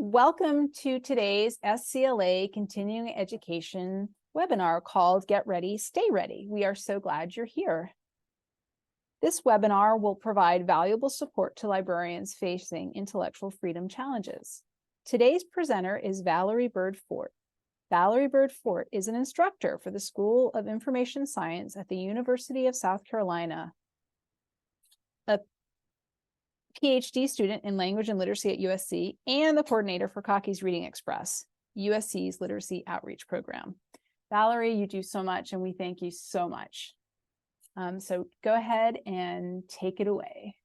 Welcome to today's SCLA Continuing Education webinar called Get Ready, Stay Ready. We are so glad you're here. This webinar will provide valuable support to librarians facing intellectual freedom challenges. Today's presenter is Valerie Bird-Fort. Valerie Bird-Fort is an instructor for the School of Information Science at the University of South Carolina, a PhD student in language and literacy at USC, and the coordinator for Cocky's Reading Express, USC's literacy outreach program. Valerie, you do so much, and we thank you so much. So go ahead and take it away.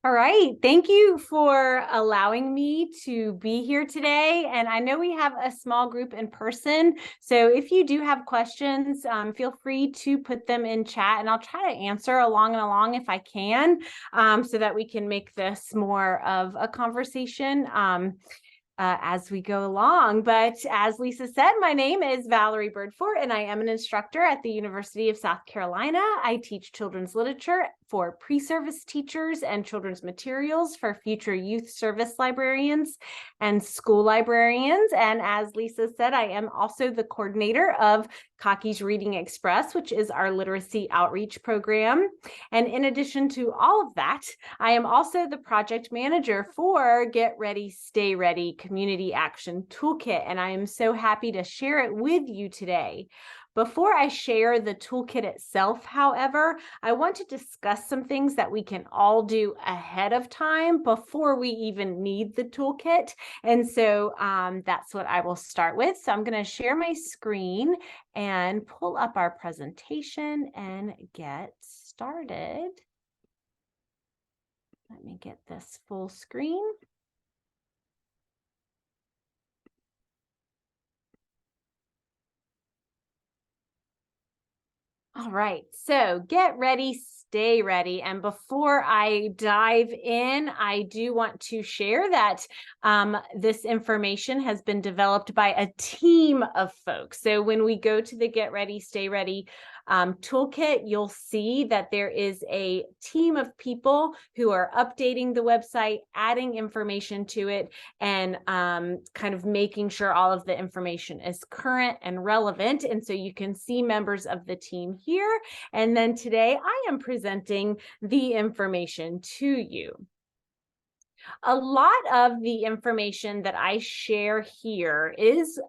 All right. Thank you for allowing me to be here today. And I know we have a small group in person. So if you do have questions, feel free to put them in chat and I'll try to answer along if I can, so that we can make this more of a conversation as we go along. But as Lisa said, my name is Valerie Bird-Fort and I am an instructor at the University of South Carolina. I teach children's literature for pre-service teachers and children's materials for future youth service librarians and school librarians. And as Lisa said, I am also the coordinator of Cocky's Reading Express, which is our literacy outreach program. And in addition to all of that, I am also the project manager for Get Ready, Stay Ready Community Action Toolkit. And I am so happy to share it with you today. Before I share the toolkit itself, however, I want to discuss some things that we can all do ahead of time before we even need the toolkit. And so that's what I will start with. So I'm going to share my screen and pull up our presentation and get started. Let me get this full screen. All right, so get ready, stay ready. And before I dive in, I do want to share that this information has been developed by a team of folks. So when we go to the Get Ready, Stay Ready toolkit, you'll see that there is a team of people who are updating the website, adding information to it, and kind of making sure all of the information is current and relevant. And so you can see members of the team here. And then today I am presenting the information to you. A lot of the information that I share here is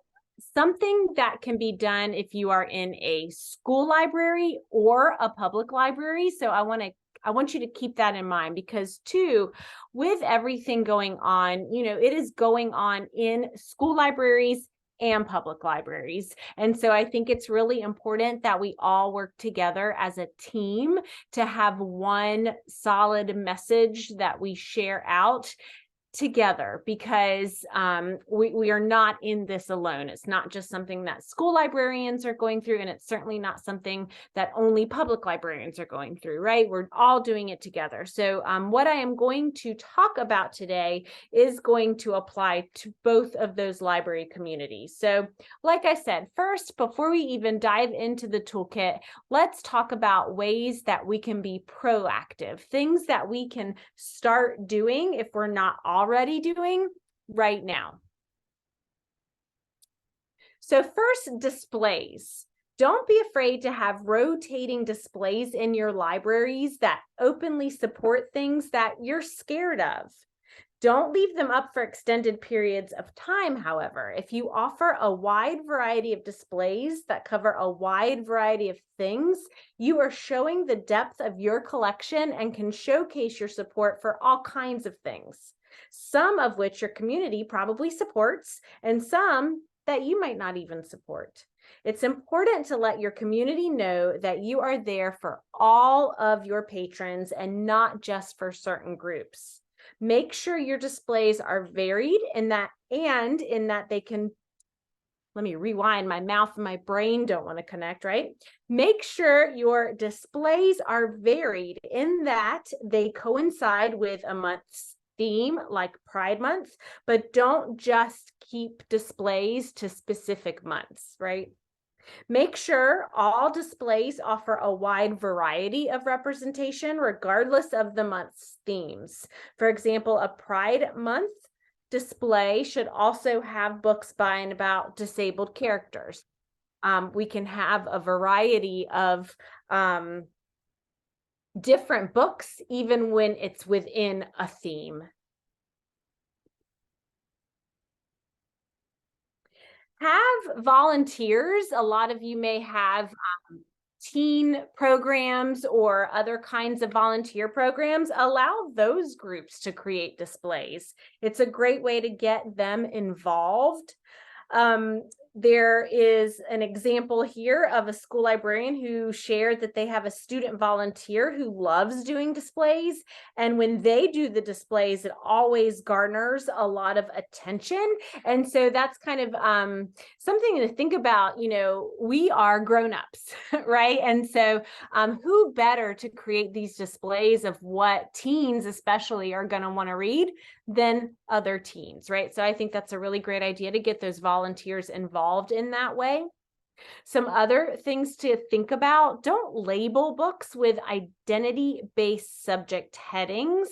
something that can be done if you are in a school library or a public library. So I want you to keep that in mind because too, with everything going on, it is going on in school libraries and public libraries. And so I think it's really important that we all work together as a team to have one solid message that we share out together, because we are not in this alone. It's not just something that school librarians are going through, and it's certainly not something that only public librarians are going through, right? We're all doing it together. So what I am going to talk about today is going to apply to both of those library communities. So like I said, first, before we even dive into the toolkit, let's talk about ways that we can be proactive, things that we can start doing if we're not already doing right now. So first, displays. Don't be afraid to have rotating displays in your libraries that openly support things that you're scared of. Don't leave them up for extended periods of time, however. If you offer a wide variety of displays that cover a wide variety of things, you are showing the depth of your collection and can showcase your support for all kinds of things, some of which your community probably supports, and some that you might not even support. It's important to let your community know that you are there for all of your patrons and not just for certain groups. Make sure your displays are varied in that they can, let me rewind, my mouth and my brain don't want to connect, right? Make sure your displays are varied in that they coincide with a month's theme, like Pride Month, but don't just keep displays to specific months, right? Make sure all displays offer a wide variety of representation regardless of the month's themes. For example, a Pride Month display should also have books by and about disabled characters. We can have a variety of different books, even when it's within a theme. Have volunteers. A lot of you may have teen programs or other kinds of volunteer programs. Allow those groups to create displays. It's a great way to get them involved. There is an example here of a school librarian who shared that they have a student volunteer who loves doing displays. And when they do the displays, it always garners a lot of attention. And so that's kind of something to think about. You know, we are grown-ups, right? And so who better to create these displays of what teens especially are going to want to read than other teens, right? So I think that's a really great idea to get those volunteers involved in that way. Some other things to think about: don't label books with identity-based subject headings.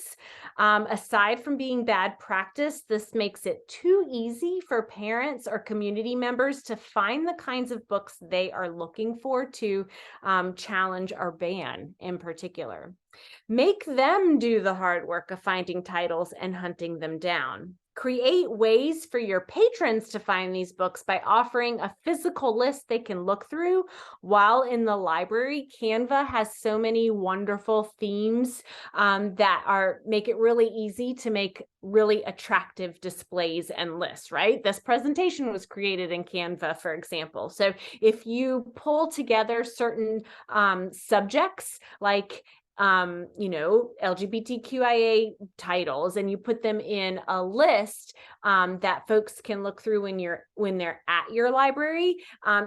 Aside from being bad practice, this makes it too easy for parents or community members to find the kinds of books they are looking for to challenge or ban in particular. Make them do the hard work of finding titles and hunting them down. Create ways for your patrons to find these books by offering a physical list they can look through while in the library. Canva has so many wonderful themes that make it really easy to make really attractive displays and lists, right? This presentation was created in Canva, for example. So if you pull together certain subjects like LGBTQIA titles, and you put them in a list that folks can look through when they're at your library,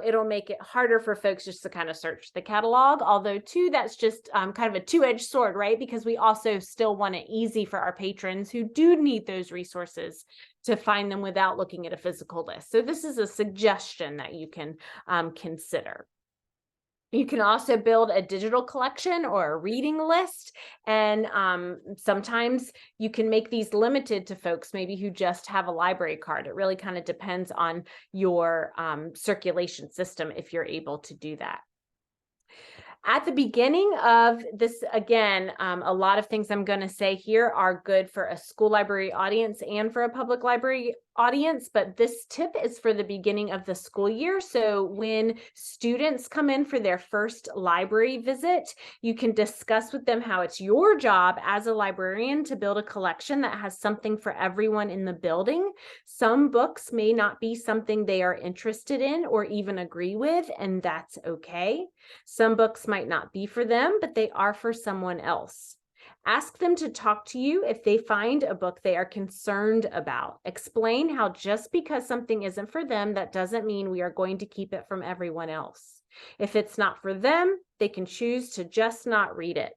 it'll make it harder for folks just to kind of search the catalog. Although too, that's just kind of a two-edged sword, right? Because we also still want it easy for our patrons who do need those resources to find them without looking at a physical list. So this is a suggestion that you can consider. You can also build a digital collection or a reading list. And sometimes you can make these limited to folks maybe who just have a library card. It really kind of depends on your circulation system if you're able to do that. At the beginning of this, again, a lot of things I'm going to say here are good for a school library audience and for a public library audience, but this tip is for the beginning of the school year. So when students come in for their first library visit, you can discuss with them how it's your job as a librarian to build a collection that has something for everyone in the building. Some books may not be something they are interested in or even agree with, and that's okay. Some books might not be for them, but they are for someone else. Ask them to talk to you if they find a book they are concerned about. Explain how just because something isn't for them, that doesn't mean we are going to keep it from everyone else. If it's not for them, they can choose to just not read it.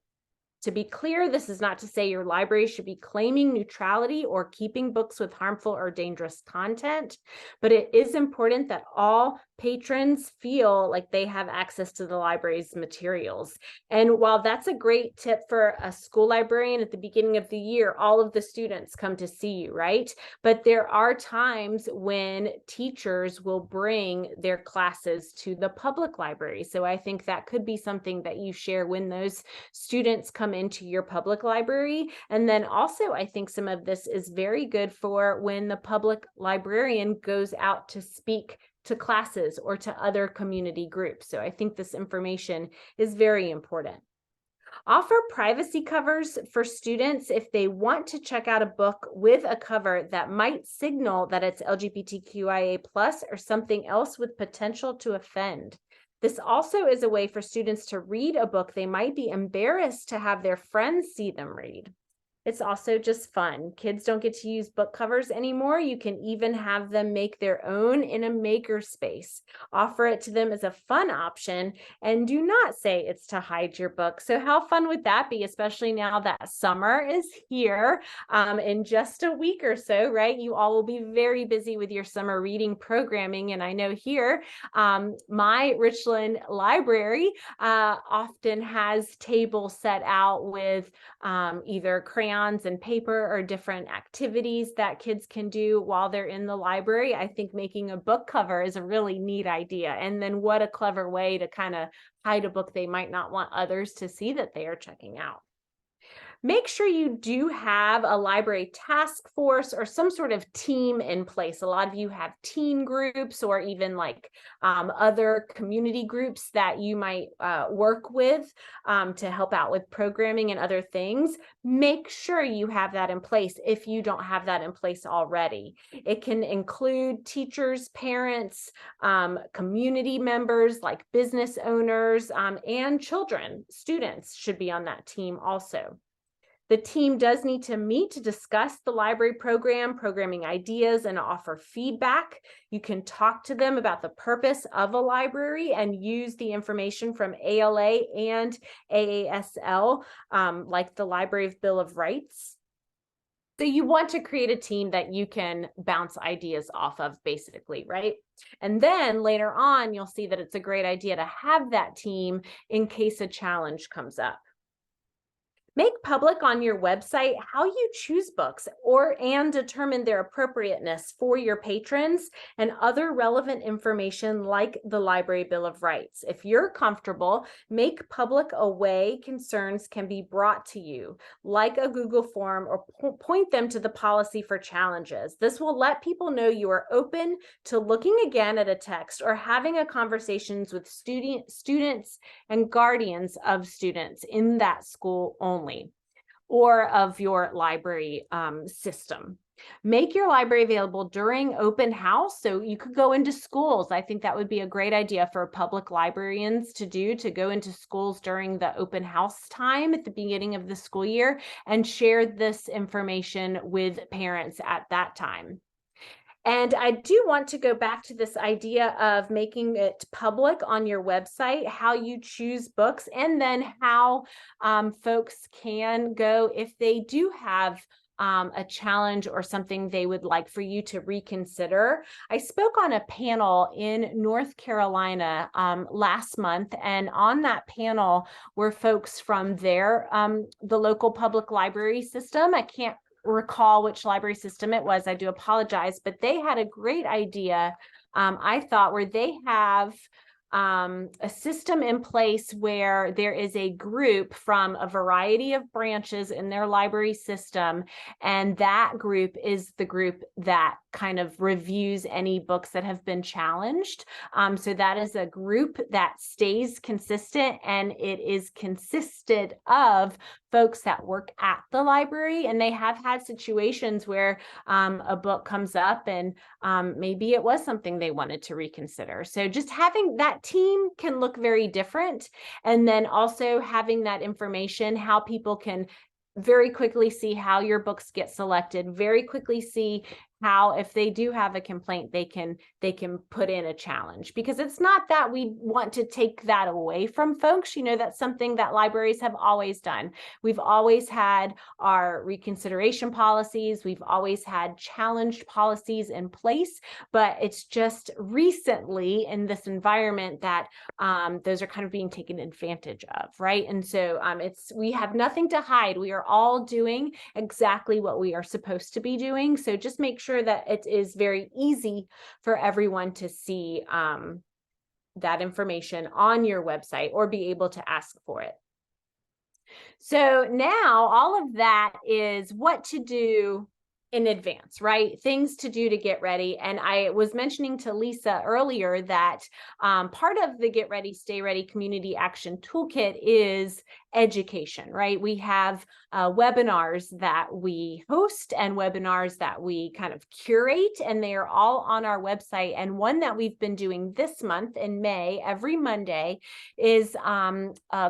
To be clear, this is not to say your library should be claiming neutrality or keeping books with harmful or dangerous content, but it is important that all patrons feel like they have access to the library's materials. And while that's a great tip for a school librarian at the beginning of the year, all of the students come to see you, right? But there are times when teachers will bring their classes to the public library. So I think that could be something that you share when those students come into your public library. And then also, I think some of this is very good for when the public librarian goes out to speak to classes or to other community groups. So I think this information is very important. Offer privacy covers for students if they want to check out a book with a cover that might signal that it's LGBTQIA+ or something else with potential to offend. This also is a way for students to read a book they might be embarrassed to have their friends see them read. It's also just fun. Kids don't get to use book covers anymore. You can even have them make their own in a maker space. Offer it to them as a fun option and do not say it's to hide your book. So how fun would that be, especially now that summer is here in just a week or so, right? You all will be very busy with your summer reading programming. And I know here, my Richland library often has tables set out with either crayons crayons and paper or different activities that kids can do while they're in the library. I think making a book cover is a really neat idea. And then what a clever way to kind of hide a book they might not want others to see that they are checking out. Make sure you do have a library task force or some sort of team in place. A lot of you have teen groups or even like other community groups that you might work with to help out with programming and other things. Make sure you have that in place if you don't have that in place already. It can include teachers, parents, community members like business owners, and children. Students should be on that team also. The team does need to meet to discuss the library program, programming ideas, and offer feedback. You can talk to them about the purpose of a library and use the information from ALA and AASL, like the Library Bill of Rights. So you want to create a team that you can bounce ideas off of, basically, right? And then later on, you'll see that it's a great idea to have that team in case a challenge comes up. Make public on your website how you choose books and determine their appropriateness for your patrons and other relevant information like the Library Bill of Rights. If you're comfortable, make public a way concerns can be brought to you, like a Google form, or point them to the policy for challenges. This will let people know you are open to looking again at a text or having a conversations with students and guardians of students in that school only, or of your library system. Make your library available during open house. So you could go into schools. I think that would be a great idea for public librarians to do, to go into schools during the open house time at the beginning of the school year and share this information with parents at that time. And I do want to go back to this idea of making it public on your website, how you choose books, and then how folks can go if they do have a challenge or something they would like for you to reconsider. I spoke on a panel in North Carolina last month, and on that panel were folks from the local public library system. I can't recall which library system it was. I do apologize, but they had a great idea, I thought, where they have a system in place where there is a group from a variety of branches in their library system, and that group is the group that kind of reviews any books that have been challenged. So that is a group that stays consistent, and it is consisted of folks that work at the library, and they have had situations where a book comes up and maybe it was something they wanted to reconsider. So just having that team can look very different, and then also having that information, how people can very quickly see how your books get selected, very quickly see how, if they do have a complaint, they can put in a challenge, because it's not that we want to take that away from folks. You know, that's something that libraries have always done. We've always had our reconsideration policies. We've always had challenged policies in place, but it's just recently in this environment that those are kind of being taken advantage of, right? And so we have nothing to hide. We are all doing exactly what we are supposed to be doing. So just make sure that it is very easy for everyone to see that information on your website or be able to ask for it. So now all of that is what to do in advance, right? Things to do to get ready. And I was mentioning to Lisa earlier that part of the Get Ready, Stay Ready Community Action Toolkit is education, right? We have webinars that we host and webinars that we kind of curate, and they are all on our website. And one that we've been doing this month in May, every Monday, is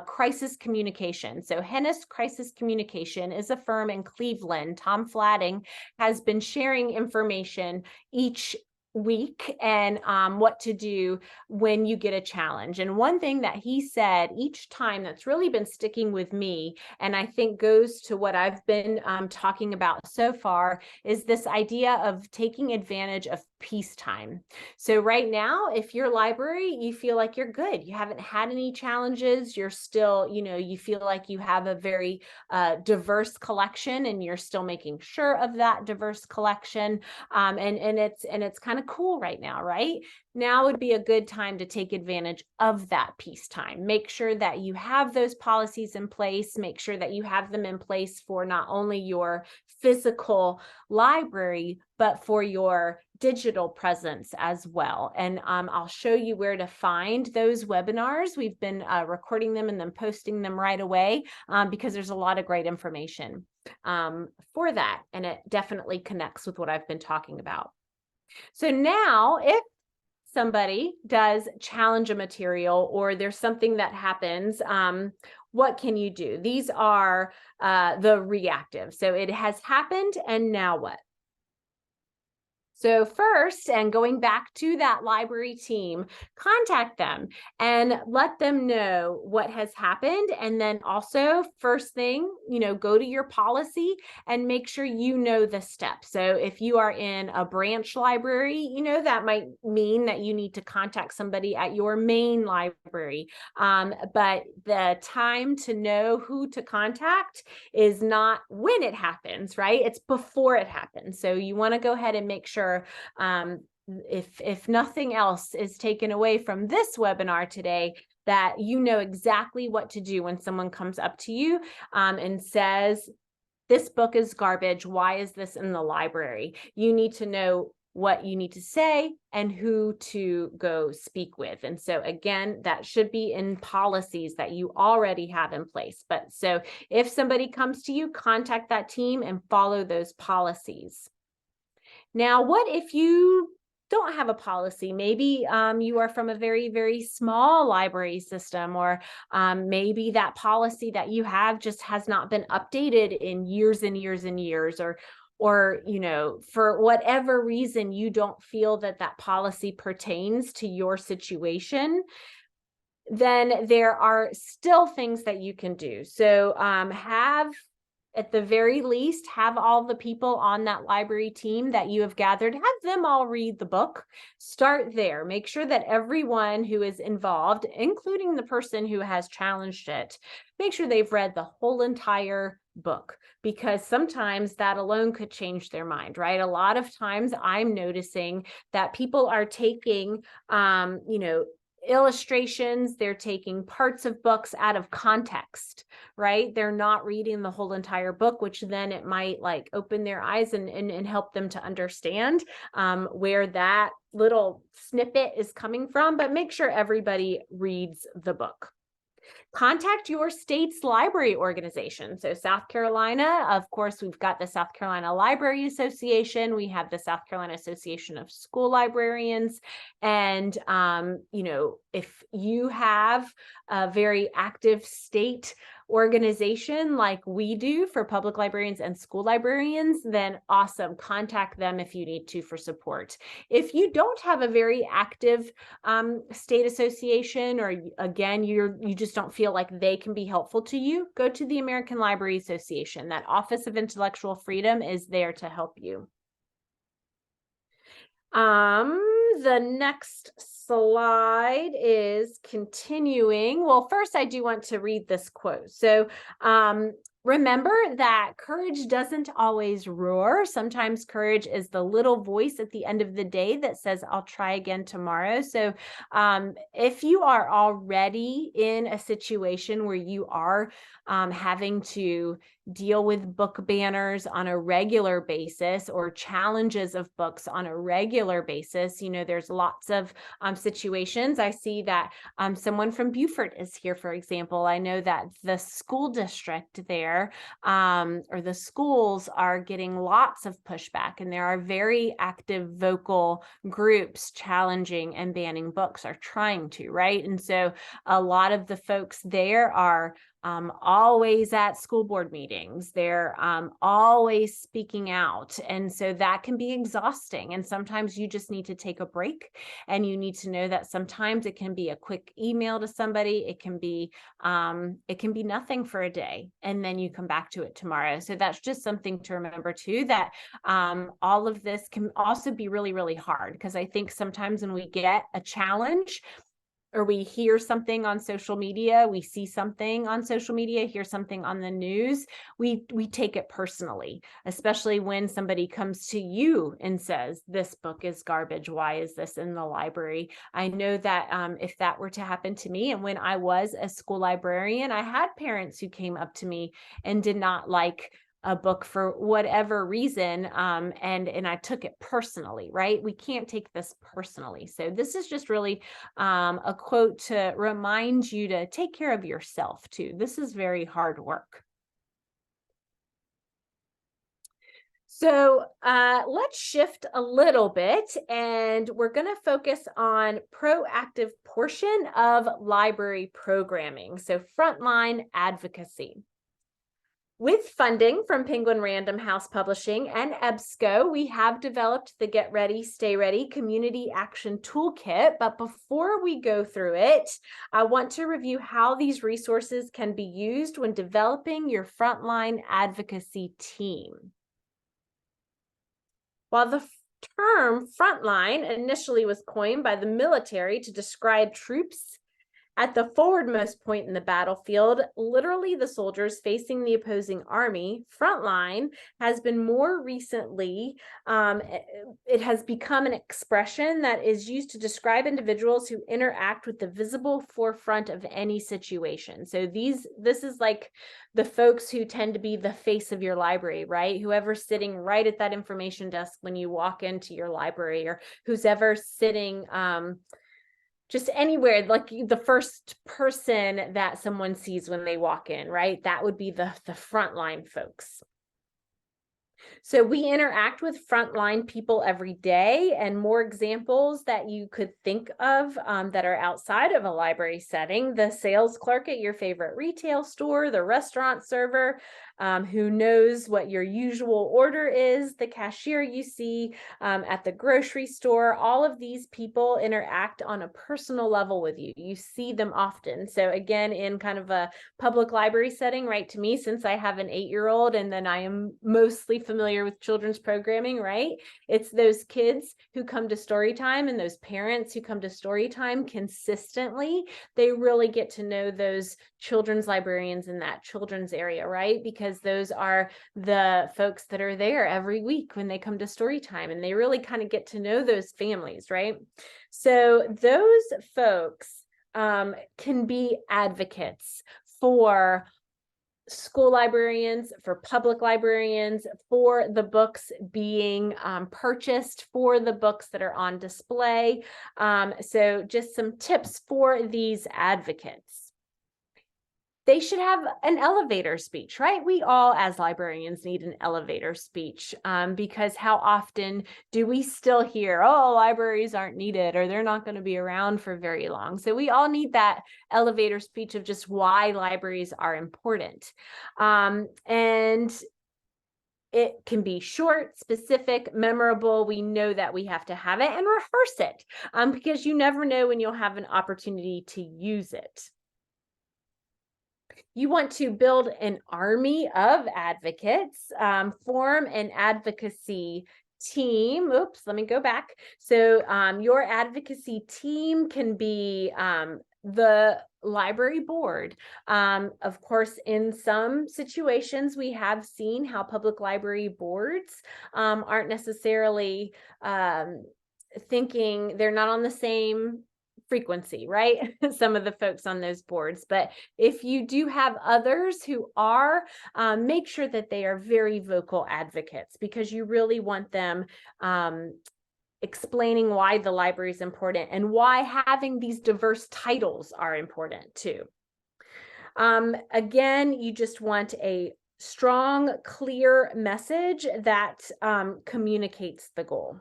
crisis communication. So Hennis Crisis Communication is a firm in Cleveland. Tom Flatting has been sharing information each week and what to do when you get a challenge. And one thing that he said each time that's really been sticking with me, and I think goes to what I've been talking about so far, is this idea of taking advantage of peacetime. So right now, if your library, you feel like you're good, you haven't had any challenges, you're still, you feel like you have a very diverse collection, and you're still making sure of that diverse collection. And it's kind of cool right now, right? Now would be a good time to take advantage of that peacetime. Make sure that you have those policies in place. Make sure that you have them in place for not only your physical library, but for your digital presence as well. And I'll show you where to find those webinars. We've been recording them and then posting them right away because there's a lot of great information for that. And it definitely connects with what I've been talking about. So now if somebody does challenge a material or there's something that happens, what can you do? These are the reactive. So it has happened, and now what? So first, and going back to that library team, contact them and let them know what has happened. And then also, first thing, go to your policy and make sure you know the steps. So if you are in a branch library, that might mean that you need to contact somebody at your main library. But the time to know who to contact is not when it happens, right? It's before it happens. So you want to go ahead and make sure if nothing else is taken away from this webinar today, that you know exactly what to do when someone comes up to you and says, this book is garbage. Why is this in the library? You need to know what you need to say and who to go speak with. And so again, that should be in policies that you already have in place. But so if somebody comes to you, contact that team and follow those policies. Now, what if you don't have a policy? Maybe you are from a very, very small library system, or maybe that policy that you have just has not been updated in years and years and years, or for whatever reason, you don't feel that policy pertains to your situation. Then there are still things that you can do. So at the very least, have all the people on that library team that you have gathered, have them all read the book. Start there. Make sure that everyone who is involved, including the person who has challenged it, make sure they've read the whole entire book, because sometimes that alone could change their mind, right? A lot of times I'm noticing that people are taking, illustrations, they're taking parts of books out of context, right? They're not reading the whole entire book, which then it might open their eyes and help them to understand where that little snippet is coming from. But make sure everybody reads the book. Contact your state's library organization. So South Carolina, of course, we've got the South Carolina Library Association. We have the South Carolina Association of School Librarians. And, if you have a very active state organization like we do for public librarians and school librarians, then awesome. Contact them if you need to for support. If you don't have a very active state association, or again, you just don't feel like they can be helpful to you, go to the American Library Association. That Office of Intellectual Freedom is there to help you. The next slide is continuing. Well, first I do want to read this quote. So, remember that courage doesn't always roar. Sometimes courage is the little voice at the end of the day that says, I'll try again tomorrow. So if you are already in a situation where you are having to deal with book banners on a regular basis, or challenges of books on a regular basis, there's lots of situations. I see that someone from Beaufort is here, for example. I know that the school district there, or the schools, are getting lots of pushback, and there are very active vocal groups challenging and banning books, are trying to, right? And so a lot of the folks there are always at school board meetings. They're always speaking out. And so that can be exhausting. And sometimes you just need to take a break, and you need to know that sometimes it can be a quick email to somebody. It can be nothing for a day, and then you come back to it tomorrow. So that's just something to remember too, that all of this can also be really, really hard, because I think sometimes when we get a challenge, or we hear something on social media, we see something on social media, hear something on the news, we take it personally, especially when somebody comes to you and says, this book is garbage, why is this in the library? I know that if that were to happen to me, and when I was a school librarian, I had parents who came up to me and did not like a book for whatever reason, and I took it personally, right? We can't take this personally. So this is just really a quote to remind you to take care of yourself too. This is very hard work. So let's shift a little bit, and we're going to focus on proactive portion of library programming. So frontline advocacy. With funding from Penguin Random House Publishing and EBSCO, we have developed the Get Ready, Stay Ready Community Action Toolkit. But before we go through it, I want to review how these resources can be used when developing your frontline advocacy team. While the term frontline initially was coined by the military to describe troops at the forwardmost point in the battlefield, literally the soldiers facing the opposing army, frontline has been more recently, it has become an expression that is used to describe individuals who interact with the visible forefront of any situation. So this is like the folks who tend to be the face of your library, right? Whoever's sitting right at that information desk when you walk into your library, or who's ever sitting just anywhere, like the first person that someone sees when they walk in, right? That would be the frontline folks. So we interact with frontline people every day, and more examples that you could think of that are outside of a library setting: the sales clerk at your favorite retail store, the restaurant server who knows what your usual order is, the cashier you see at the grocery store. All of these people interact on a personal level with you. You see them often. So again, in kind of a public library setting, right, to me, since I have an 8-year-old and then I am mostly familiar with children's programming, right? It's those kids who come to story time and those parents who come to story time consistently. They really get to know those children's librarians in that children's area, right? Because those are the folks that are there every week when they come to story time, and they really kind of get to know those families, right? So those folks can be advocates for school librarians, for public librarians, for the books being purchased, for the books that are on display. So just some tips for these advocates. They should have an elevator speech, right? We all, as librarians, need an elevator speech because how often do we still hear, oh, libraries aren't needed, or they're not going to be around for very long? So we all need that elevator speech of just why libraries are important. And it can be short, specific, memorable. We know that we have to have it, and rehearse it because you never know when you'll have an opportunity to use it. You want to build an army of advocates, form an advocacy team. Oops, let me go back. So your advocacy team can be the library board. Of course, in some situations, we have seen how public library boards aren't necessarily thinking, they're not on the same frequency, right? Some of the folks on those boards. But if you do have others who are, make sure that they are very vocal advocates, because you really want them explaining why the library is important and why having these diverse titles are important too. Again, you just want a strong, clear message that communicates the goal.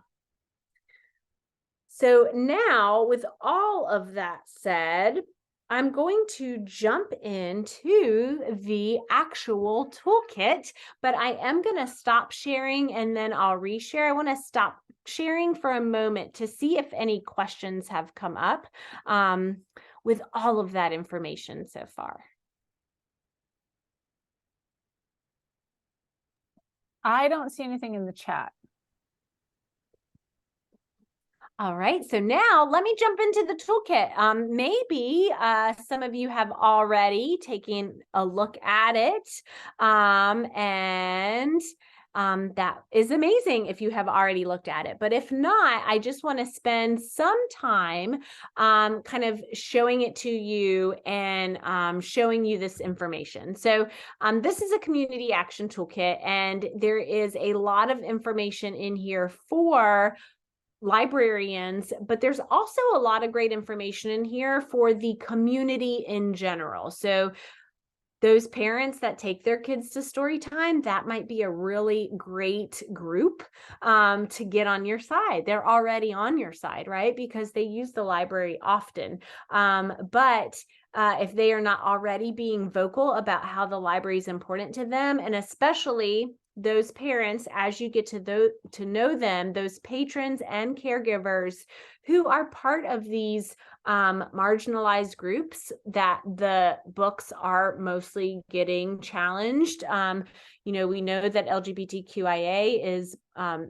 So now, with all of that said, I'm going to jump into the actual toolkit, but I am going to stop sharing and then I'll reshare. I want to stop sharing for a moment to see if any questions have come up with all of that information so far. I don't see anything in the chat. All right, so now let me jump into the toolkit. Maybe some of you have already taken a look at it, and that is amazing if you have already looked at it. But if not, I just want to spend some time kind of showing it to you and showing you this information. So this is a Community Action Toolkit, and there is a lot of information in here for librarians, but there's also a lot of great information in here for the community in general. So those parents that take their kids to story time, that might be a really great group to get on your side. They're already on your side, right? Because they use the library often. But if they are not already being vocal about how the library is important to them, and especially those parents, as you get to know them, those patrons and caregivers who are part of these marginalized groups that the books are mostly getting challenged. You know, we know that LGBTQIA is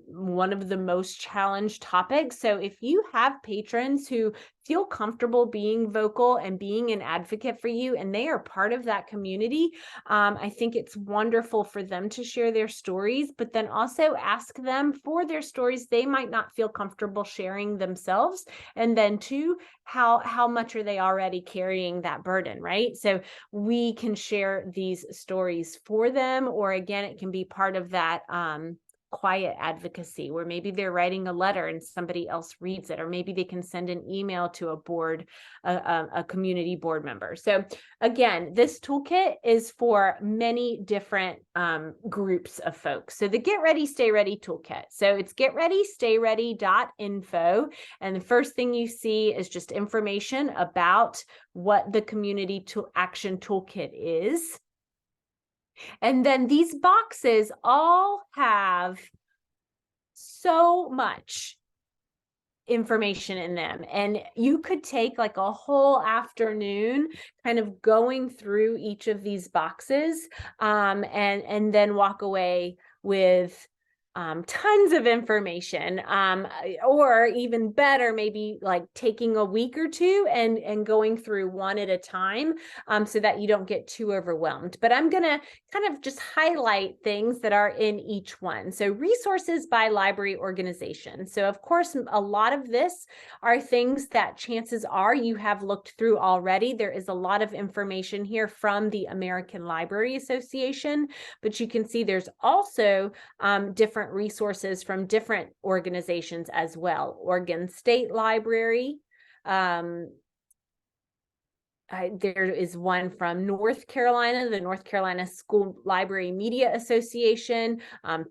one of the most challenged topics. So if you have patrons who feel comfortable being vocal and being an advocate for you, and they are part of that community, I think it's wonderful for them to share their stories, but then also ask them for their stories they might not feel comfortable sharing themselves. And then two, how much are they already carrying that burden, right? So we can share these stories for them, or again, it can be part of that quiet advocacy where maybe they're writing a letter and somebody else reads it, or maybe they can send an email to a board, a community board member. So again, this toolkit is for many different groups of folks. So the Get Ready, Stay Ready toolkit. So it's getreadystayready.info. And the first thing you see is just information about what the Community Action Toolkit is. And then these boxes all have so much information in them. And you could take like a whole afternoon kind of going through each of these boxes and then walk away with tons of information, or even better, maybe like taking a week or two and going through one at a time so that you don't get too overwhelmed. But I'm going to kind of just highlight things that are in each one. So resources by library organization. So of course, a lot of this are things that chances are you have looked through already. There is a lot of information here from the American Library Association, but you can see there's also different resources from different organizations as well. Oregon State Library. There is one from North Carolina, the North Carolina School Library Media Association,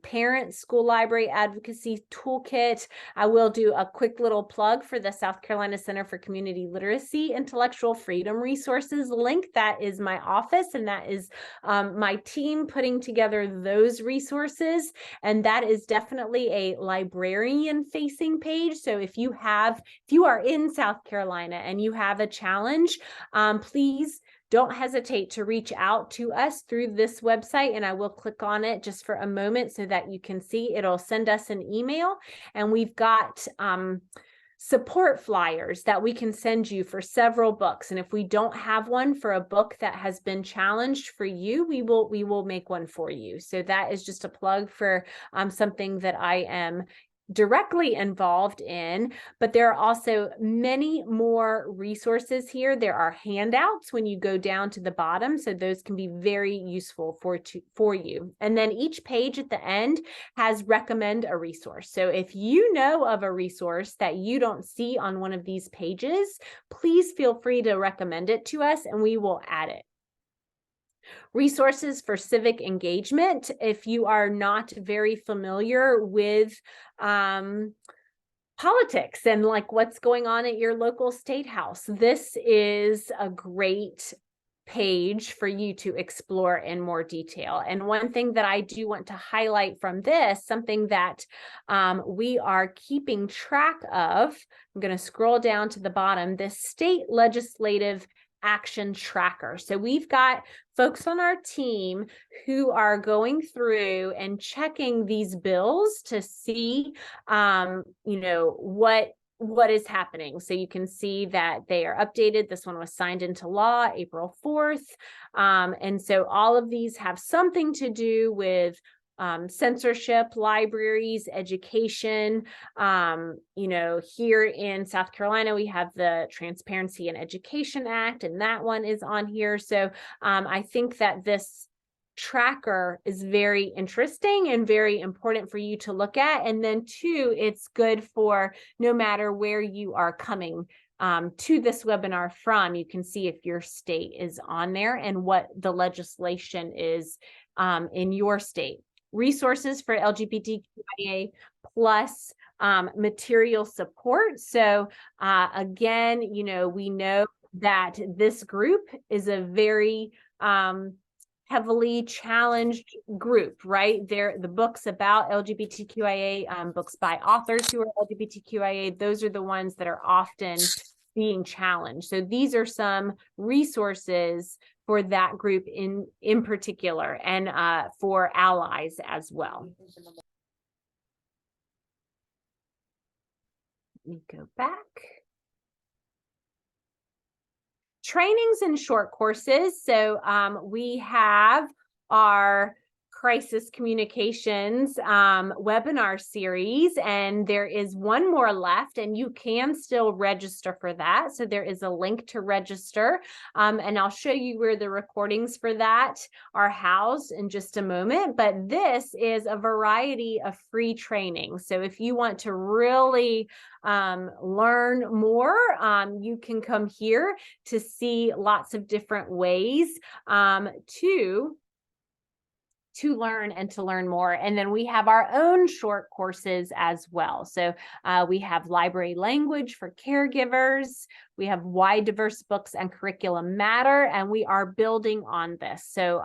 Parent School Library Advocacy Toolkit. I will do a quick little plug for the South Carolina Center for Community Literacy Intellectual Freedom Resources link. That is my office, and that is my team putting together those resources. And that is definitely a librarian-facing page. So if you are in South Carolina and you have a challenge, please don't hesitate to reach out to us through this website, and I will click on it just for a moment so that you can see. It'll send us an email, and we've got support flyers that we can send you for several books. And if we don't have one for a book that has been challenged for you, we will make one for you. So that is just a plug for something that I am directly involved in, but there are also many more resources here. There are handouts when you go down to the bottom, so those can be very useful for you. And then each page at the end has recommend a resource. So if you know of a resource that you don't see on one of these pages, please feel free to recommend it to us and we will add it. Resources for civic engagement. If you are not very familiar with politics and like what's going on at your local state house. This is a great page for you to explore in more detail. And one thing that I do want to highlight from this, something that we are keeping track of, I'm going to scroll down to the bottom, this state legislative action tracker. So we've got folks on our team who are going through and checking these bills to see, what is happening. So you can see that they are updated. This one was signed into law April 4th. And so all of these have something to do with censorship, libraries, education. Here in South Carolina, we have the Transparency in Education Act, and that one is on here. So I think that this tracker is very interesting and very important for you to look at. And then two, it's good for no matter where you are coming to this webinar from, you can see if your state is on there and what the legislation is in your state. Resources for LGBTQIA plus material support. So again, we know that this group is a very heavily challenged group, right? The books about LGBTQIA, books by authors who are LGBTQIA, those are the ones that are often being challenged. So these are some resources for that group in particular, and for allies as well. Let me go back. Trainings and short courses. So we have our crisis communications webinar series, and there is one more left, and you can still register for that. So there is a link to register, and I'll show you where the recordings for that are housed in just a moment. But this is a variety of free training. So if you want to really learn more, you can come here to see lots of different ways to learn and to learn more. And then we have our own short courses as well. So we have library language for caregivers. We have why diverse books and curriculum matter, and we are building on this. So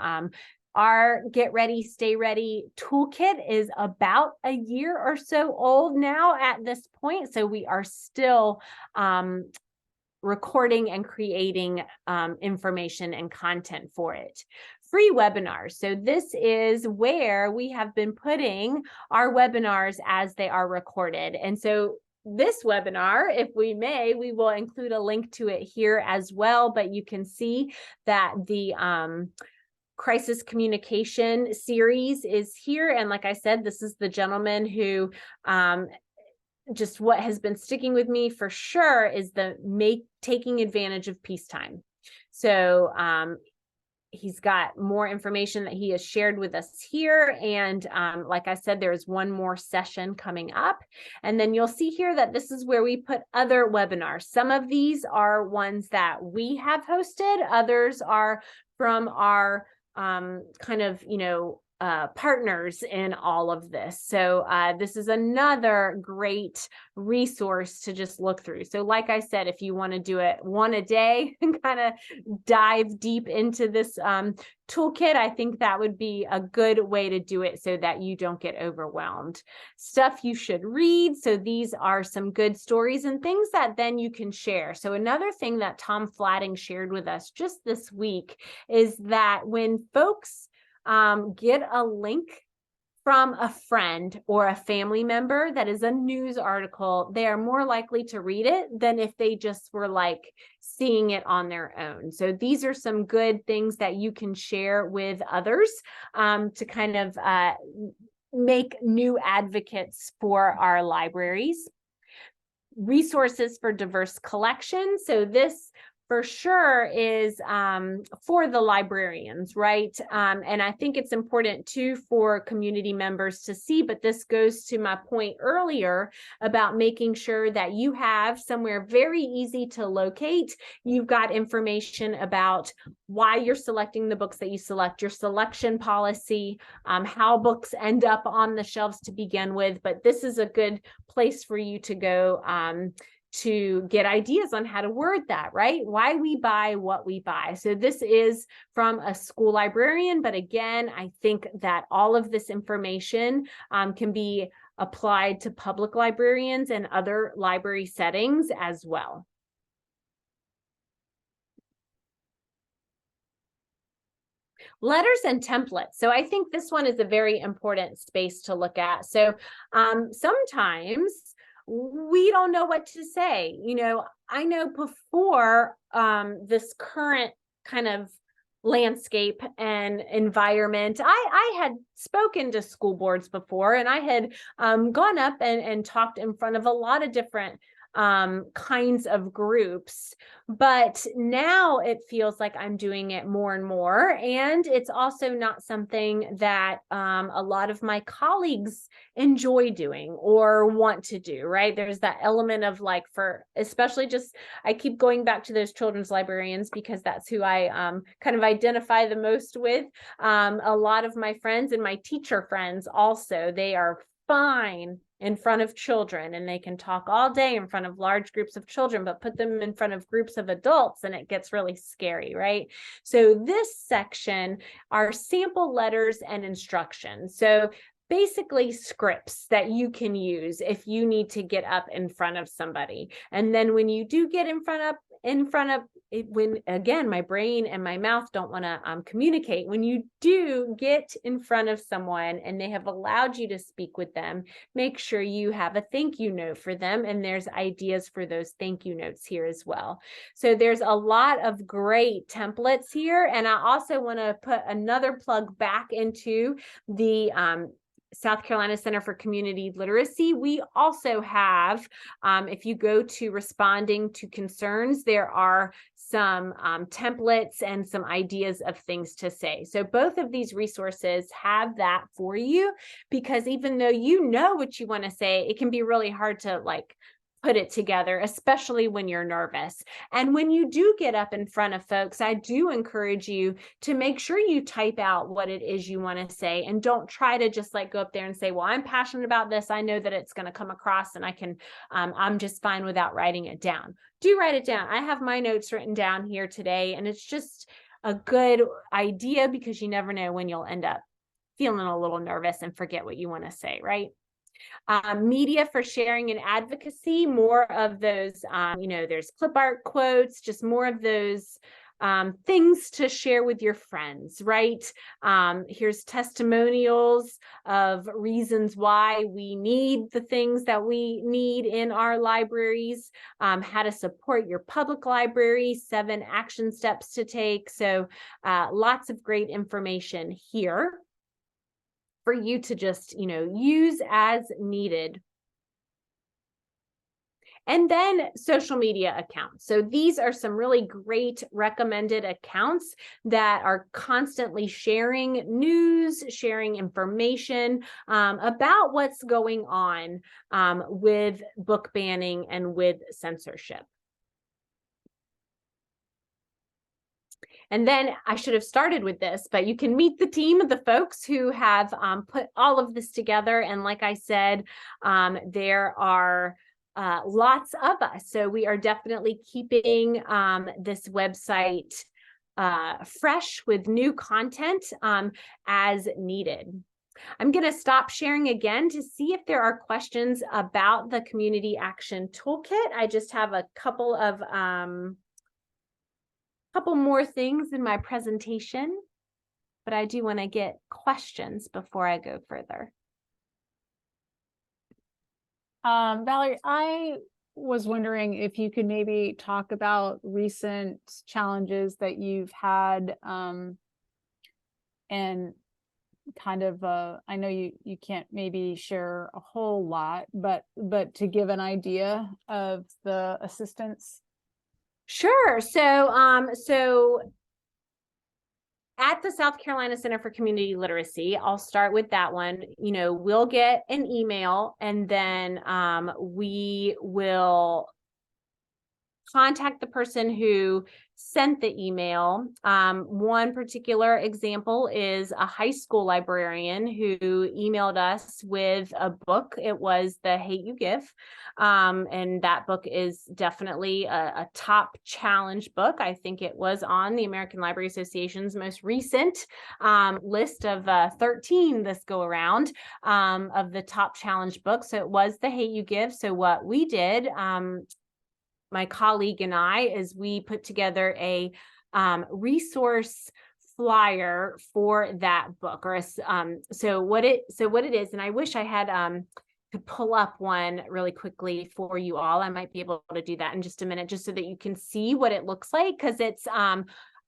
our Get Ready, Stay Ready toolkit is about a year or so old now at this point. So we are still recording and creating information and content for it. Free webinars. So this is where we have been putting our webinars as they are recorded. And so this webinar, if we may, we will include a link to it here as well, but you can see that the crisis communication series is here. And like I said, this is the gentleman who just what has been sticking with me for sure is taking advantage of peacetime. So he's got more information that he has shared with us here. And like I said, there is one more session coming up. And then you'll see here that this is where we put other webinars. Some of these are ones that we have hosted. Others are from our partners in all of this. So this is another great resource to just look through. So like I said, if you want to do it one a day and kind of dive deep into this toolkit, I think that would be a good way to do it so that you don't get overwhelmed. Stuff you should read. So these are some good stories and things that then you can share. So another thing that Tom Flatting shared with us just this week is that when folks get a link from a friend or a family member that is a news article, they are more likely to read it than if they just were like seeing it on their own. So these are some good things that you can share with others to kind of make new advocates for our libraries. Resources for diverse collections. So this, for sure is for the librarians, right? And I think it's important too for community members to see, but this goes to my point earlier about making sure that you have somewhere very easy to locate. You've got information about why you're selecting the books that you select, your selection policy, how books end up on the shelves to begin with, but this is a good place for you to go to get ideas on how to word that, right? Why we buy what we buy. So this is from a school librarian, but again, I think that all of this information can be applied to public librarians and other library settings as well. Letters and templates. So I think this one is a very important space to look at. So sometimes we don't know what to say. You know, I know before this current kind of landscape and environment, I had spoken to school boards before, and I had gone up and talked in front of a lot of different kinds of groups, but now it feels like I'm doing it more and more, and it's also not something that a lot of my colleagues enjoy doing or want to do, right? There's that element of like, for especially just, I keep going back to those children's librarians because that's who I kind of identify the most with. A lot of my friends and my teacher friends also, they are fine in front of children, and they can talk all day in front of large groups of children, but put them in front of groups of adults and it gets really scary, right? So this section are sample letters and instructions. So basically scripts that you can use if you need to get up in front of somebody. And then when you do get in front of it, when again, my brain and my mouth don't want to communicate, when you do get in front of someone and they have allowed you to speak with them, make sure you have a thank you note for them. And there's ideas for those thank you notes here as well. So there's a lot of great templates here. And I also want to put another plug back into the South Carolina Center for Community Literacy. We also have, if you go to responding to concerns, there are some templates and some ideas of things to say. So both of these resources have that for you, because even though you know what you want to say, it can be really hard to like put it together, especially when you're nervous. And when you do get up in front of folks, I do encourage you to make sure you type out what it is you want to say, and don't try to just like go up there and say, well, I'm passionate about this. I know that it's going to come across and I can, I'm just fine without writing it down. Do write it down. I have my notes written down here today, and it's just a good idea because you never know when you'll end up feeling a little nervous and forget what you want to say, right? Media for sharing and advocacy, more of those, you know, there's clip art quotes, just more of those things to share with your friends, right? Here's testimonials of reasons why we need the things that we need in our libraries, how to support your public library, 7 action steps to take. So lots of great information here for you to just, you know, use as needed. And then social media accounts. So these are some really great recommended accounts that are constantly sharing news, sharing information about what's going on with book banning and with censorship. And then I should have started with this, but you can meet the team of the folks who have put all of this together. And like I said, there are lots of us. So we are definitely keeping this website fresh with new content as needed. I'm going to stop sharing again to see if there are questions about the Community Action Toolkit. I just have a couple of couple more things in my presentation, but I do want to get questions before I go further. Valerie, I was wondering if you could maybe talk about recent challenges that you've had, and kind of, I know you can't maybe share a whole lot, but to give an idea of the assistance. Sure. So at the South Carolina Center for Community Literacy, I'll start with that one. We'll get an email, and then we will contact the person who sent the email. One particular example is a high school librarian who emailed us with a book. It was The Hate U Give. And that book is definitely a top challenge book. I think it was on the American Library Association's most recent list of 13 this go around of the top challenge books. So it was The Hate U Give. So what we did, my colleague and I, is we put together a resource flyer for that book. So what it is, and I wish I had could pull up one really quickly for you all. I might be able to do that in just a minute, just so that you can see what it looks like, because it's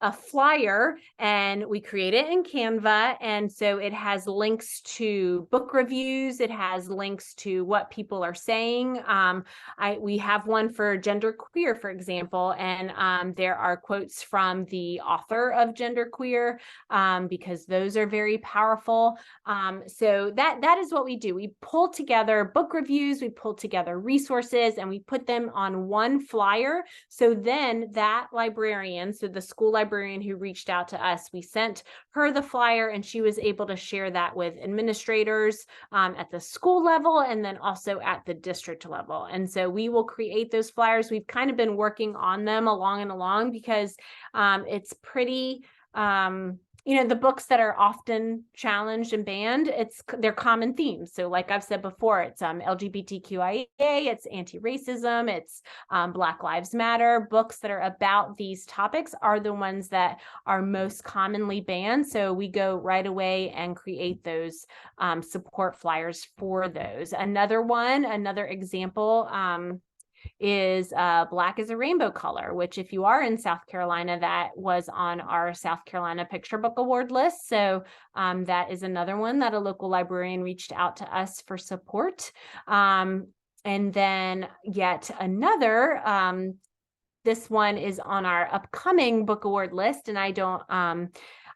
a flyer, and we create it in Canva. And so it has links to book reviews. It has links to what people are saying. We have one for genderqueer, for example, and there are quotes from the author of genderqueer, because those are very powerful. So that is what we do. We pull together book reviews, we pull together resources, and we put them on one flyer. So then that librarian, so the school librarian who reached out to us, we sent her the flyer, and she was able to share that with administrators at the school level, and then also at the district level. And so we will create those flyers. We've kind of been working on them along because it's pretty the books that are often challenged and banned, they're common themes. So like I've said before, it's LGBTQIA, it's anti-racism, it's Black Lives Matter. Books that are about these topics are the ones that are most commonly banned. So we go right away and create those support flyers for those. Another example is Black is a Rainbow Color, which, if you are in South Carolina, that was on our South Carolina Picture Book Award list. So that is another one that a local librarian reached out to us for support. And then yet another, this one is on our upcoming book award list, and I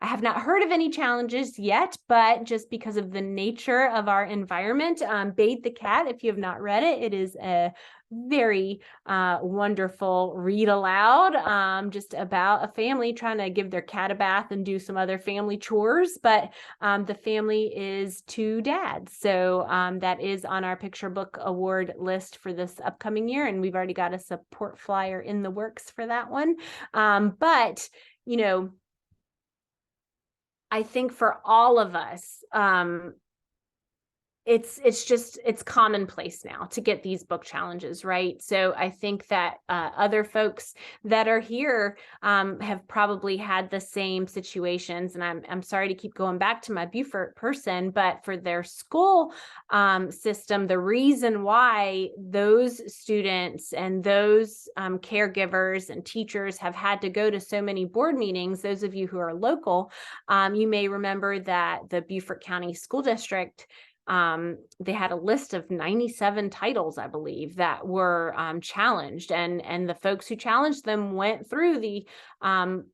have not heard of any challenges yet, but just because of the nature of our environment, Bathe the Cat, if you have not read it, it is a very wonderful read aloud, just about a family trying to give their cat a bath and do some other family chores, but the family is two dads. So that is on our Picture Book Award list for this upcoming year, and we've already got a support flyer in the works for that one. But I think for all of us, it's commonplace now to get these book challenges, right? So I think that other folks that are here have probably had the same situations. And I'm sorry to keep going back to my Beaufort person, but for their school system, the reason why those students and those caregivers and teachers have had to go to so many board meetings, those of you who are local, you may remember that the Beaufort County School District, they had a list of 97 titles, I believe, that were challenged, and the folks who challenged them went through the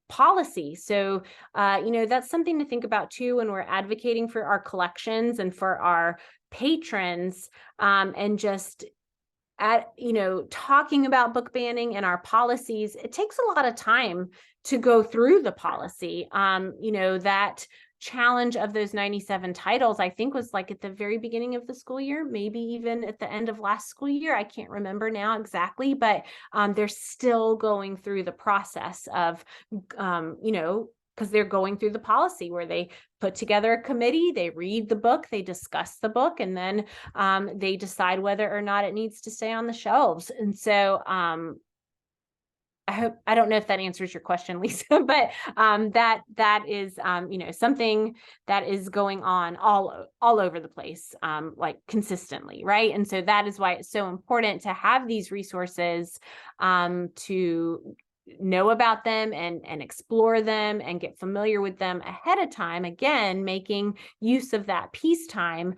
policy. So, that's something to think about too when we're advocating for our collections and for our patrons, and just talking about book banning and our policies. It takes a lot of time to go through the policy. That challenge of those 97 titles, I think, was like at the very beginning of the school year, maybe even at the end of last school year. I can't remember now exactly, but they're still going through the process of, because they're going through the policy where they put together a committee, they read the book, they discuss the book, and then they decide whether or not it needs to stay on the shelves. And so I don't know if that answers your question, Lisa, but that is something that is going on all over the place, like consistently, right? And so that is why it's so important to have these resources to know about them and explore them and get familiar with them ahead of time, again, making use of that peacetime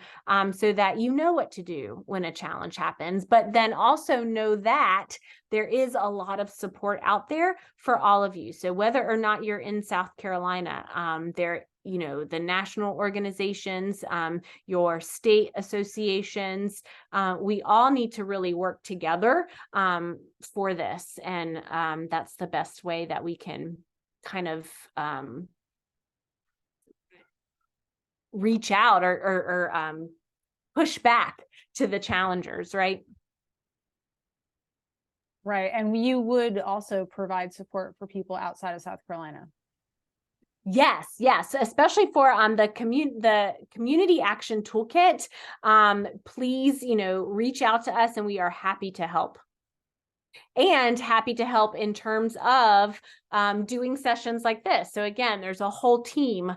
so that you know what to do when a challenge happens, but then also know that there is a lot of support out there for all of you. So whether or not you're in South Carolina, the national organizations, your state associations, we all need to really work together for this. And that's the best way that we can kind of reach out or push back to the challengers, right? Right. And you would also provide support for people outside of South Carolina. Yes, especially for the Community Action Toolkit. Please, reach out to us and we are happy to help. And happy to help in terms of doing sessions like this. So again, there's a whole team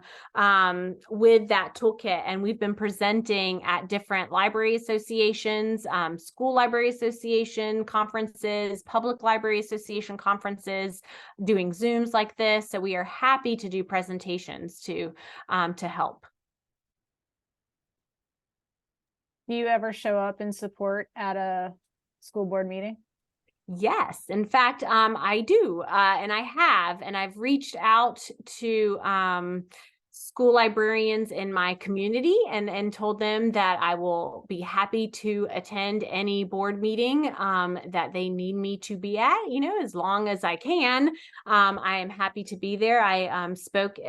with that toolkit, and we've been presenting at different library associations, school library association conferences, public library association conferences, doing Zooms like this. So we are happy to do presentations to help. Do you ever show up in support at a school board meeting? Yes, in fact, I do, and I have, and I've reached out to school librarians in my community and told them that I will be happy to attend any board meeting that they need me to be at, as long as I can. I am happy to be there. I spoke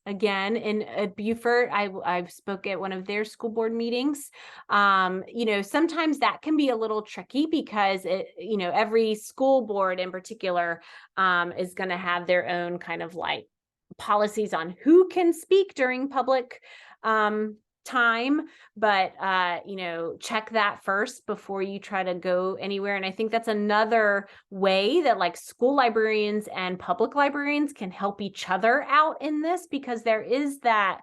again in Beaufort. I spoke at one of their school board meetings. Sometimes that can be a little tricky because every school board in particular is going to have their own kind of like policies on who can speak during public time, but check that first before you try to go anywhere. And I think that's another way that like school librarians and public librarians can help each other out in this, because there is that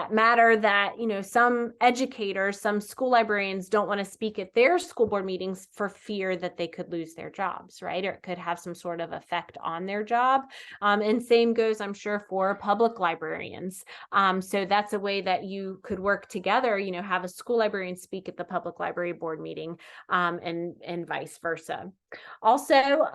matter that, some educators, some school librarians don't want to speak at their school board meetings for fear that they could lose their jobs, right? Or it could have some sort of effect on their job. And same goes, I'm sure, for public librarians. So that's a way that you could work together, have a school librarian speak at the public library board meeting, and vice versa. Also,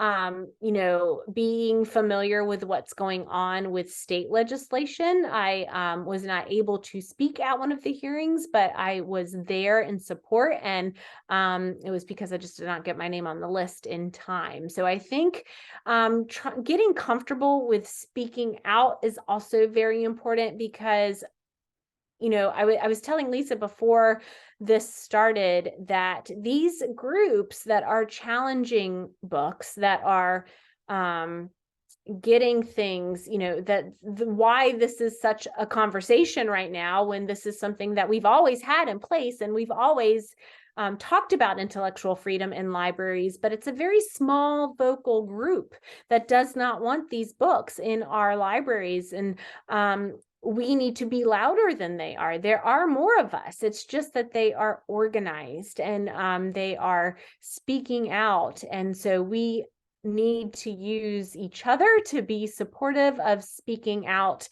being familiar with what's going on with state legislation. I was not able to speak at one of the hearings, but I was there in support, and it was because I just did not get my name on the list in time. So I think getting comfortable with speaking out is also very important, because I was telling Lisa before this started that these groups that are challenging books, that are getting things, why this is such a conversation right now, when this is something that we've always had in place, and we've always talked about intellectual freedom in libraries, but it's a very small vocal group that does not want these books in our libraries. And we need to be louder than they are. There are more of us. It's just that they are organized and they are speaking out. And so we need to use each other to be supportive of speaking out,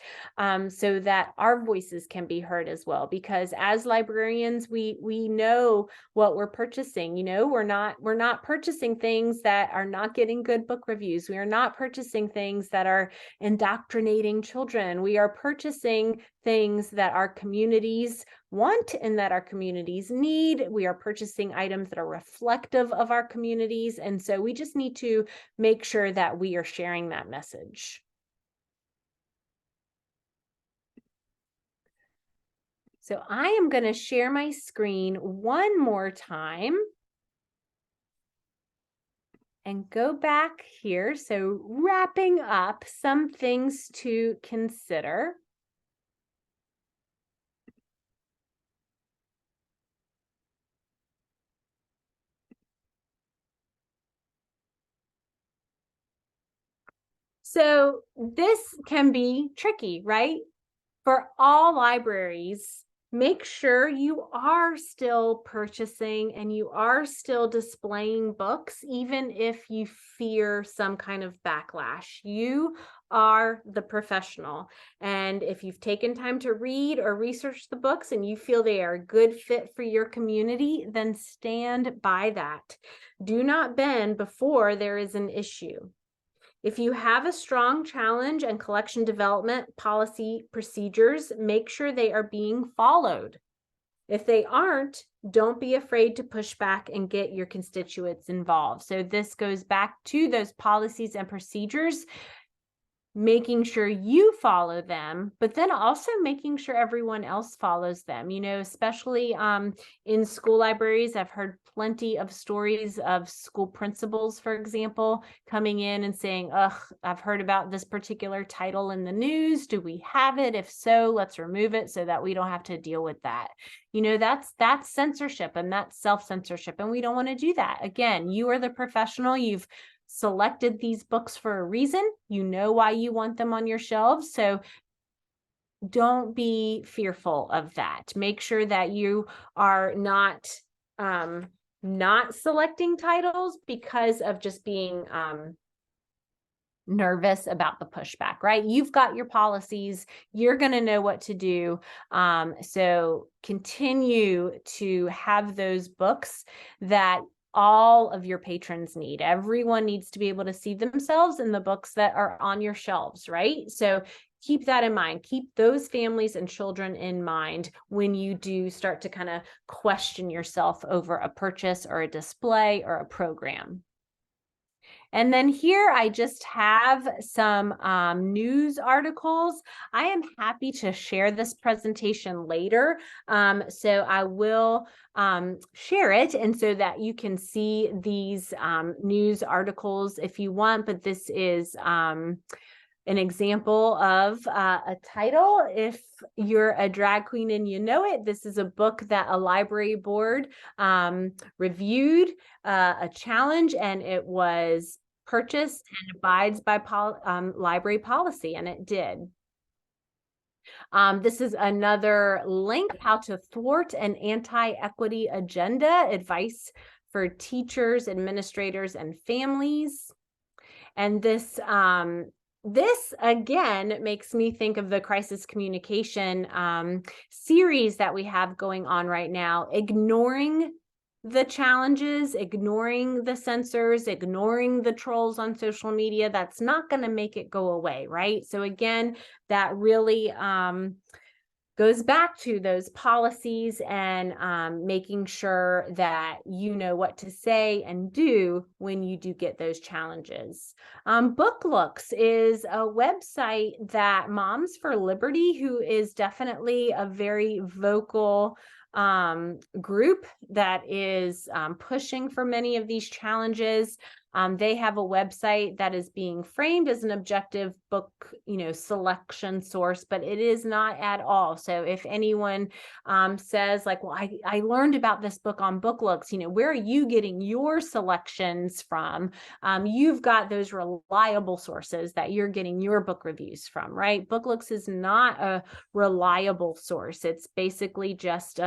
so that our voices can be heard as well. Because as librarians, we know what we're purchasing. We're not purchasing things that are not getting good book reviews. We are not purchasing things that are indoctrinating children. We are purchasing things that our communities want and that our communities need. We are purchasing items that are reflective of our communities. And so we just need to make sure that we are sharing that message. So I am going to share my screen one more time and go back here. So wrapping up some things to consider. So this can be tricky, right? For all libraries, make sure you are still purchasing and you are still displaying books, even if you fear some kind of backlash. You are the professional. And if you've taken time to read or research the books and you feel they are a good fit for your community, then stand by that. Do not bend before there is an issue. If you have a strong challenge and collection development policy procedures, make sure they are being followed. If they aren't, don't be afraid to push back and get your constituents involved. So this goes back to those policies and procedures, making sure you follow them, but then also making sure everyone else follows them. You know, especially in school libraries, I've heard plenty of stories of school principals, for example, coming in and saying, ugh, I've heard about this particular title in the news. Do we have it? If so, let's remove it so that we don't have to deal with that. You know, that's censorship and that's self-censorship, and we don't want to do that. Again, you are the professional. You've selected these books for a reason. You know why you want them on your shelves. So don't be fearful of that. Make sure that you are not selecting titles because of just being nervous about the pushback, right? You've got your policies. You're going to know what to do. So continue to have those books that all of your patrons need. Everyone needs to be able to see themselves in the books that are on your shelves, right? So keep that in mind. Keep those families and children in mind when you do start to kind of question yourself over a purchase or a display or a program. And then here I just have some news articles. I am happy to share this presentation later. So I will share it, and so that you can see these news articles if you want, but this is an example of a title. If you're a drag queen and you know it, this is a book that a library board reviewed a challenge, and it was purchased and abides by library policy, and it did. This is another link, how to thwart an anti-equity agenda, advice for teachers, administrators, and families. And this again makes me think of the crisis communication series that we have going on right now, ignoring the challenges, ignoring the censors, ignoring the trolls on social media. That's not going to make it go away, right? So again, that really goes back to those policies and making sure that you know what to say and do when you do get those challenges. Book Looks is a website that Moms for Liberty, who is definitely a very vocal group that is pushing for many of these challenges. They have a website that is being framed as an objective book, selection source, but it is not at all. So if anyone says like, well, I learned about this book on Book Looks, where are you getting your selections from? You've got those reliable sources that you're getting your book reviews from, right? Book Looks is not a reliable source. It's basically just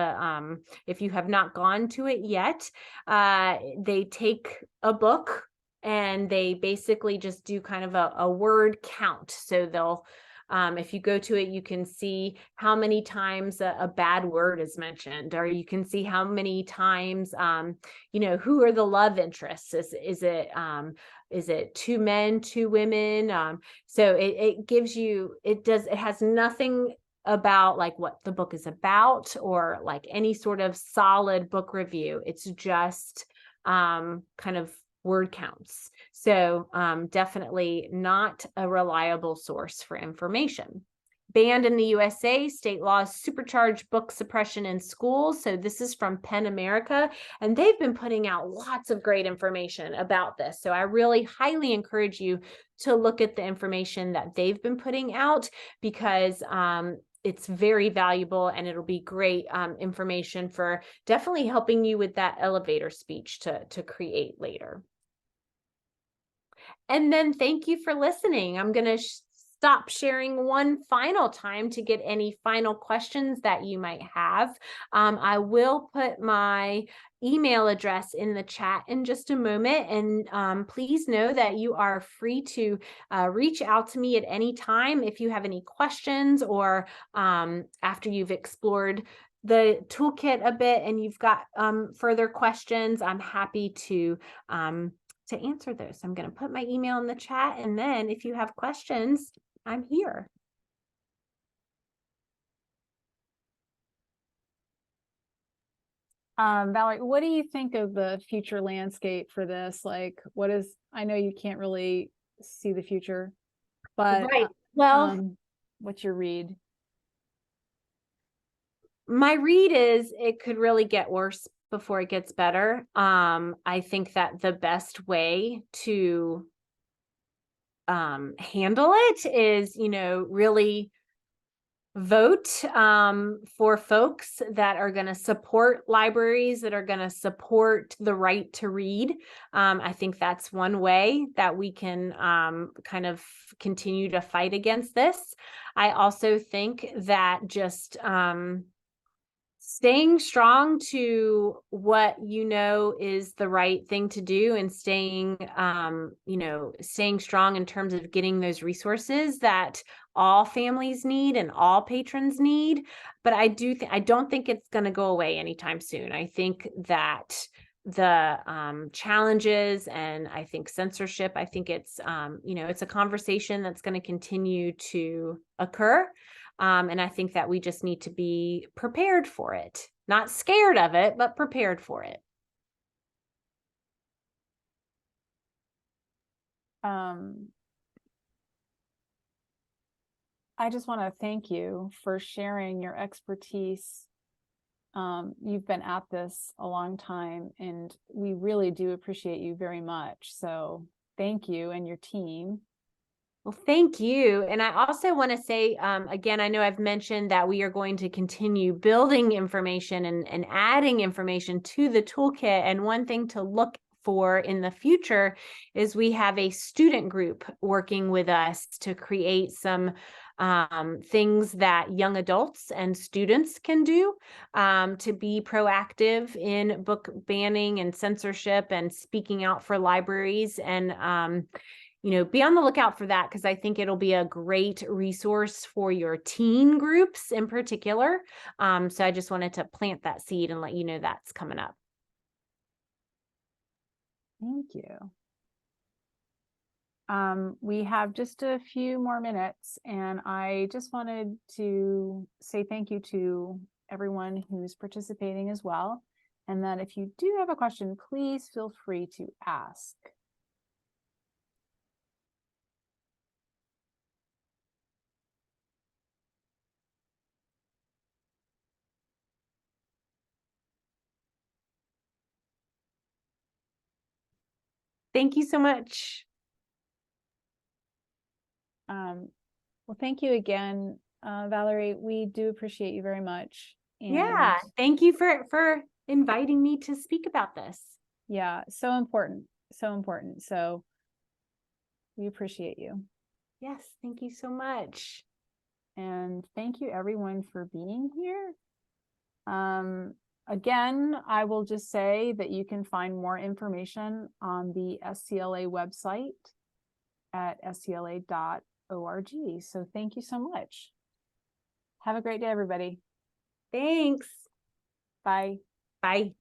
if you have not gone to it yet, they take a book and they basically just do kind of a word count. So they'll, if you go to it, you can see how many times a bad word is mentioned, or you can see how many times, who are the love interests? Is it 2 men, 2 women? So it gives you, it has nothing about like what the book is about or like any sort of solid book review. It's just kind of word counts. So definitely not a reliable source for information. Banned in the USA, state laws supercharge book suppression in schools. So this is from PEN America, and they've been putting out lots of great information about this. So I really highly encourage you to look at the information that they've been putting out, because it's very valuable, and it'll be great information for definitely helping you with that elevator speech to create later. And then thank you for listening. I'm going to stop sharing one final time to get any final questions that you might have. I will put my email address in the chat in just a moment. And please know that you are free to reach out to me at any time if you have any questions, or after you've explored the toolkit a bit and you've got further questions. I'm happy to answer those. I'm going to put my email in the chat, and then if you have questions, I'm here. Valerie, what do you think of the future landscape for this? Like, I know you can't really see the future, but Right. Well, what's your read? My read is it could really get worse before it gets better. I think that the best way to handle it is, really vote for folks that are going to support libraries, that are going to support the right to read. I think that's one way that we can kind of continue to fight against this. I also think that just staying strong to what is the right thing to do, and staying strong in terms of getting those resources that all families need and all patrons need. But I don't think it's going to go away anytime soon. I think that the challenges, and I think censorship, I think it's it's a conversation that's going to continue to occur. And I think that we just need to be prepared for it, not scared of it, but prepared for it. I just want to thank you for sharing your expertise. You've been at this a long time, and we really do appreciate you very much. So thank you and your team. Well, thank you. And I also want to say, again, I know I've mentioned that we are going to continue building information and adding information to the toolkit. And one thing to look for in the future is we have a student group working with us to create some things that young adults and students can do to be proactive in book banning and censorship and speaking out for libraries. And be on the lookout for that, because I think it'll be a great resource for your teen groups in particular. So I just wanted to plant that seed and let you know that's coming up. Thank you. We have just a few more minutes, and I just wanted to say thank you to everyone who's participating as well. And that if you do have a question, please feel free to ask. Thank you so much. Well, thank you again, Valerie. We do appreciate you very much. And yeah, thank you for inviting me to speak about this. Yeah, so important, so important. So we appreciate you. Yes, thank you so much. And thank you everyone for being here. Again, I will just say that you can find more information on the SCLA website at scla.org. So thank you so much. Have a great day, everybody. Thanks. Bye. Bye.